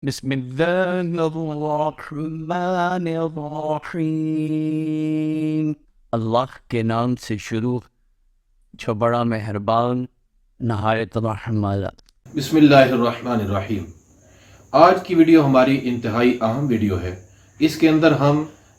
بسم اللہ الرحمن الرحیم۔ اللہ کے نام سے شروع جو بڑا مہربان نہایت رحم والا۔ بسم اللہ الرحمن الرحیم۔ آج کی ویڈیو ہماری انتہائی اہم ویڈیو ہے۔ اس کے اندر ہم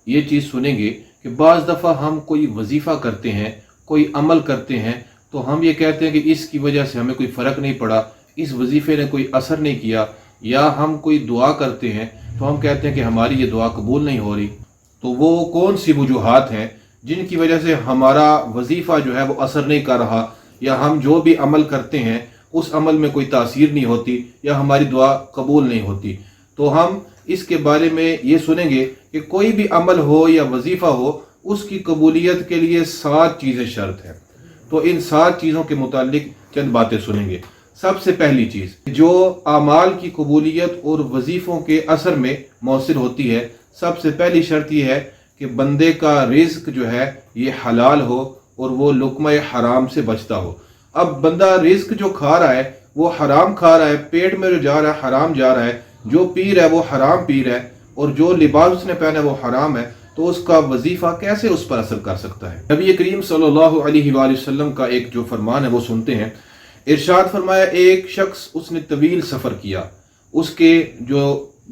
یہ چیز سنیں گے کہ بعض دفعہ ہم کوئی وظیفہ کرتے ہیں، کوئی عمل کرتے ہیں، تو ہم یہ کہتے ہیں کہ اس کی وجہ سے ہمیں کوئی فرق نہیں پڑا، اس وظیفے نے کوئی اثر نہیں کیا، یا ہم کوئی دعا کرتے ہیں تو ہم کہتے ہیں کہ ہماری یہ دعا قبول نہیں ہو رہی۔ تو وہ کون سی وجوہات ہیں جن کی وجہ سے ہمارا وظیفہ جو ہے وہ اثر نہیں کر رہا، یا ہم جو بھی عمل کرتے ہیں اس عمل میں کوئی تاثیر نہیں ہوتی، یا ہماری دعا قبول نہیں ہوتی؟ تو ہم اس کے بارے میں یہ سنیں گے کہ کوئی بھی عمل ہو یا وظیفہ ہو، اس کی قبولیت کے لیے 7 چیزیں شرط ہیں۔ تو ان 7 چیزوں کے متعلق چند باتیں سنیں گے۔ سب سے پہلی چیز جو اعمال کی قبولیت اور وظیفوں کے اثر میں مؤثر ہوتی ہے، سب سے پہلی شرط یہ ہے کہ بندے کا رزق جو ہے یہ حلال ہو اور وہ لقمہ حرام سے بچتا ہو۔ اب بندہ رزق جو کھا رہا ہے وہ حرام کھا رہا ہے، پیٹ میں جو جا رہا ہے حرام جا رہا ہے، جو پی رہا ہے وہ حرام پی رہا ہے، اور جو لباس اس نے پہنا ہے وہ حرام ہے، تو اس کا وظیفہ کیسے اس پر اثر کر سکتا ہے؟ نبی کریم صلی اللہ علیہ وآلہ وسلم کا ایک جو فرمان ہے وہ سنتے ہیں۔ ارشاد فرمایا، ایک شخص اس نے طویل سفر کیا، اس کے جو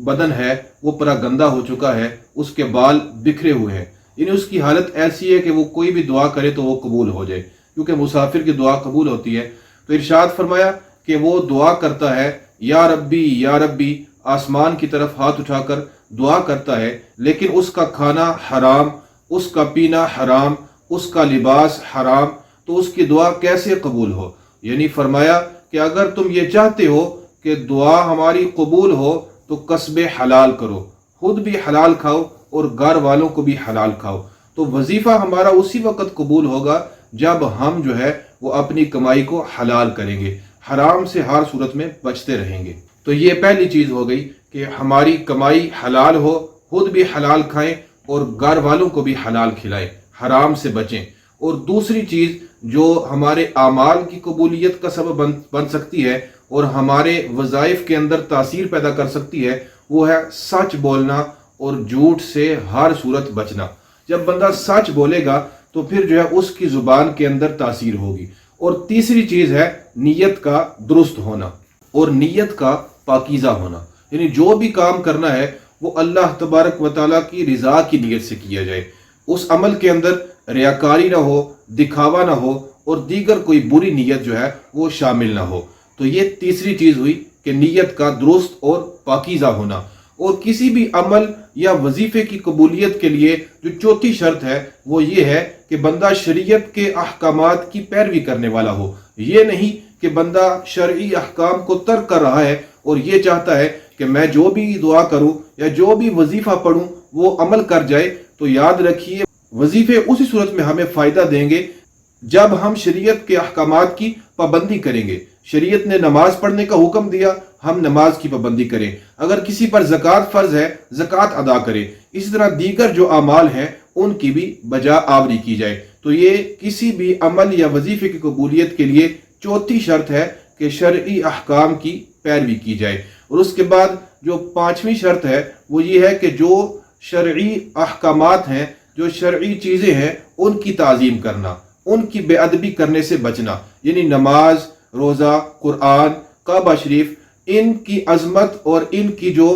بدن ہے وہ پورا گندا ہو چکا ہے، اس کے بال بکھرے ہوئے ہیں، یعنی اس کی حالت ایسی ہے کہ وہ کوئی بھی دعا کرے تو وہ قبول ہو جائے، کیونکہ مسافر کی دعا قبول ہوتی ہے۔ تو ارشاد فرمایا کہ وہ دعا کرتا ہے، یا ربی یا ربی، آسمان کی طرف ہاتھ اٹھا کر دعا کرتا ہے، لیکن اس کا کھانا حرام، اس کا پینا حرام، اس کا لباس حرام، تو اس کی دعا کیسے قبول ہو؟ یعنی فرمایا کہ اگر تم یہ چاہتے ہو کہ دعا ہماری قبول ہو تو کسب حلال کرو، خود بھی حلال کھاؤ اور گھر والوں کو بھی حلال کھاؤ، تو وظیفہ ہمارا اسی وقت قبول ہوگا جب ہم جو ہے وہ اپنی کمائی کو حلال کریں گے، حرام سے ہر صورت میں بچتے رہیں گے۔ تو یہ پہلی چیز ہو گئی کہ ہماری کمائی حلال ہو، خود بھی حلال کھائیں اور گھر والوں کو بھی حلال کھلائیں، حرام سے بچیں۔ اور دوسری چیز جو ہمارے اعمال کی قبولیت کا سبب بن سکتی ہے اور ہمارے وظائف کے اندر تاثیر پیدا کر سکتی ہے، وہ ہے سچ بولنا اور جھوٹ سے ہر صورت بچنا۔ جب بندہ سچ بولے گا تو پھر جو ہے اس کی زبان کے اندر تاثیر ہوگی۔ اور تیسری چیز ہے نیت کا درست ہونا اور نیت کا پاکیزہ ہونا، یعنی جو بھی کام کرنا ہے وہ اللہ تبارک و تعالیٰ کی رضا کی نیت سے کیا جائے، اس عمل کے اندر ریاکاری نہ ہو، دکھاوا نہ ہو، اور دیگر کوئی بری نیت جو ہے وہ شامل نہ ہو۔ تو یہ تیسری چیز ہوئی کہ نیت کا درست اور پاکیزہ ہونا۔ اور کسی بھی عمل یا وظیفے کی قبولیت کے لیے جو چوتھی شرط ہے وہ یہ ہے کہ بندہ شریعت کے احکامات کی پیروی کرنے والا ہو۔ یہ نہیں کہ بندہ شرعی احکام کو ترک کر رہا ہے اور یہ چاہتا ہے کہ میں جو بھی دعا کروں یا جو بھی وظیفہ پڑھوں وہ عمل کر جائے۔ تو یاد رکھیے، وظیفے اسی صورت میں ہمیں فائدہ دیں گے جب ہم شریعت کے احکامات کی پابندی کریں گے۔ شریعت نے نماز پڑھنے کا حکم دیا، ہم نماز کی پابندی کریں۔ اگر کسی پر زکوٰۃ فرض ہے، زکوٰۃ ادا کریں۔ اسی طرح دیگر جو اعمال ہیں ان کی بھی بجا آوری کی جائے۔ تو یہ کسی بھی عمل یا وظیفے کی قبولیت کے لیے چوتھی شرط ہے کہ شرعی احکام کی پیروی کی جائے۔ اور اس کے بعد جو پانچویں شرط ہے وہ یہ ہے کہ جو شرعی احکامات ہیں، جو شرعی چیزیں ہیں، ان کی تعظیم کرنا، ان کی بے ادبی کرنے سے بچنا، یعنی نماز، روزہ، قرآن، کعبہ شریف، ان کی عظمت اور ان کی جو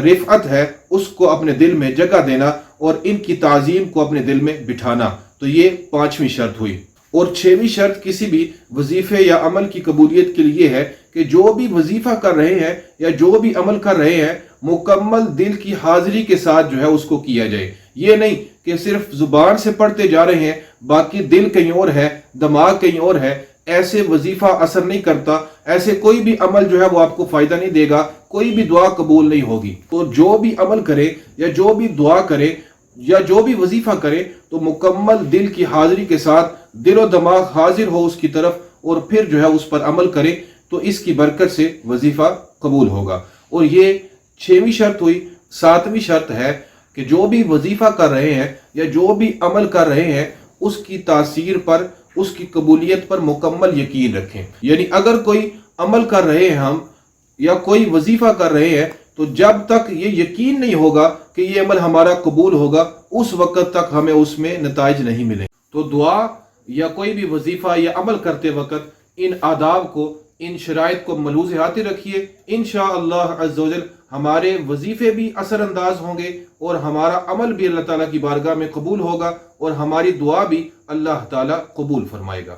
رفعت ہے اس کو اپنے دل میں جگہ دینا اور ان کی تعظیم کو اپنے دل میں بٹھانا۔ تو یہ پانچویں شرط ہوئی۔ اور چھویں شرط کسی بھی وظیفے یا عمل کی قبولیت کے لیے ہے کہ جو بھی وظیفہ کر رہے ہیں یا جو بھی عمل کر رہے ہیں مکمل دل کی حاضری کے ساتھ جو ہے اس کو کیا جائے۔ یہ نہیں کہ صرف زبان سے پڑھتے جا رہے ہیں، باقی دل کہیں اور ہے، دماغ کہیں اور ہے، ایسے وظیفہ اثر نہیں کرتا، ایسے کوئی بھی عمل جو ہے وہ آپ کو فائدہ نہیں دے گا، کوئی بھی دعا قبول نہیں ہوگی۔ تو جو بھی عمل کرے یا جو بھی دعا کرے یا جو بھی وظیفہ کرے تو مکمل دل کی حاضری کے ساتھ دل و دماغ حاضر ہو اس کی طرف، اور پھر جو ہے اس پر عمل کرے تو اس کی برکت سے وظیفہ قبول ہوگا۔ اور یہ چھویں شرط ہوئی۔ ساتویں شرط ہے کہ جو بھی وظیفہ کر رہے ہیں یا جو بھی عمل کر رہے ہیں اس کی تاثیر پر، اس کی قبولیت پر مکمل یقین رکھیں۔ یعنی اگر کوئی عمل کر رہے ہیں ہم یا کوئی وظیفہ کر رہے ہیں تو جب تک یہ یقین نہیں ہوگا کہ یہ عمل ہمارا قبول ہوگا اس وقت تک ہمیں اس میں نتائج نہیں ملیں۔ تو دعا یا کوئی بھی وظیفہ یا عمل کرتے وقت ان آداب کو، ان شرائط کو ملحوظ حاضر رکھیے۔ انشاءاللہ عز و جل ہمارے وظیفے بھی اثر انداز ہوں گے اور ہمارا عمل بھی اللہ تعالیٰ کی بارگاہ میں قبول ہوگا اور ہماری دعا بھی اللہ تعالیٰ قبول فرمائے گا۔